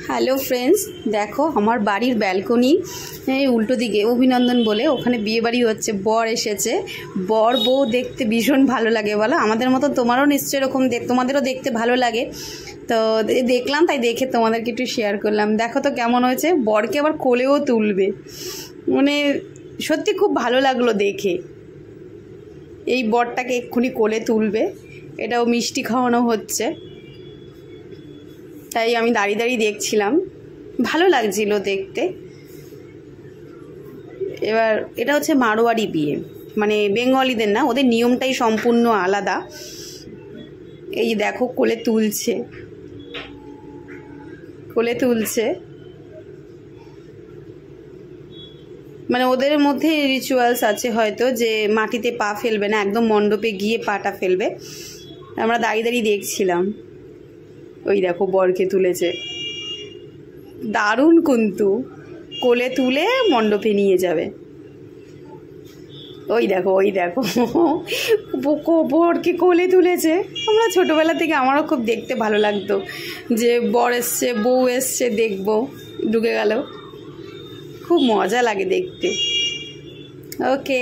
Hello friends, দেখো আমার বাড়ির ব্যালকনি উল্টো দিকে অভিনন্দন বলে ওখানে বিয়ে বাড়ি হচ্ছে। বর এসেছে, বর বউ দেখতে ভীষণ ভালো লাগে বলো। আমাদের মতো তোমারও নিশ্চয়ই এরকম তোমাদেরও দেখতে ভালো লাগে। তো দেখলাম, তাই দেখে তোমাদেরকে একটু শেয়ার করলাম। দেখো তো কেমন হয়েছে, বরকে আবার কোলেও তুলবে, মানে সত্যি খুব ভালো লাগলো দেখে। এই বরটাকে এক্ষুনি কোলে তুলবে, এটাও মিষ্টি খাওয়ানো হচ্ছে, তাই আমি দাঁড়িয়ে দাঁড়িয়ে দেখছিলাম, ভালো লাগছিল দেখতে। এবার এটা হচ্ছে মারোয়ারি বিয়ে, মানে বেঙ্গলিদের না, ওদের নিয়মটাই সম্পূর্ণ আলাদা। এই যে দেখো কোলে তুলছে, কোলে তুলছে, মানে ওদের মধ্যে রিচুয়ালস আছে হয়তো যে মাটিতে পা ফেলবে না, একদম মণ্ডপে গিয়ে পাটা ফেলবে। আমরা দাঁড়িয়ে দাঁড়িয়ে দেখছিলাম। ওই দেখো বরকে তুলেছে, দারুণ, কিন্তু কোলে তুলে মণ্ডপে নিয়ে যাবে। ওই দেখো, ওই দেখো বরকে কোলে তুলেছে। আমরা ছোটোবেলা থেকে আমারও খুব দেখতে ভালো লাগতো যে বর এসছে, বউ এসছে, দেখবো, ঢুকে গেল, খুব মজা লাগে দেখতে। ওকে।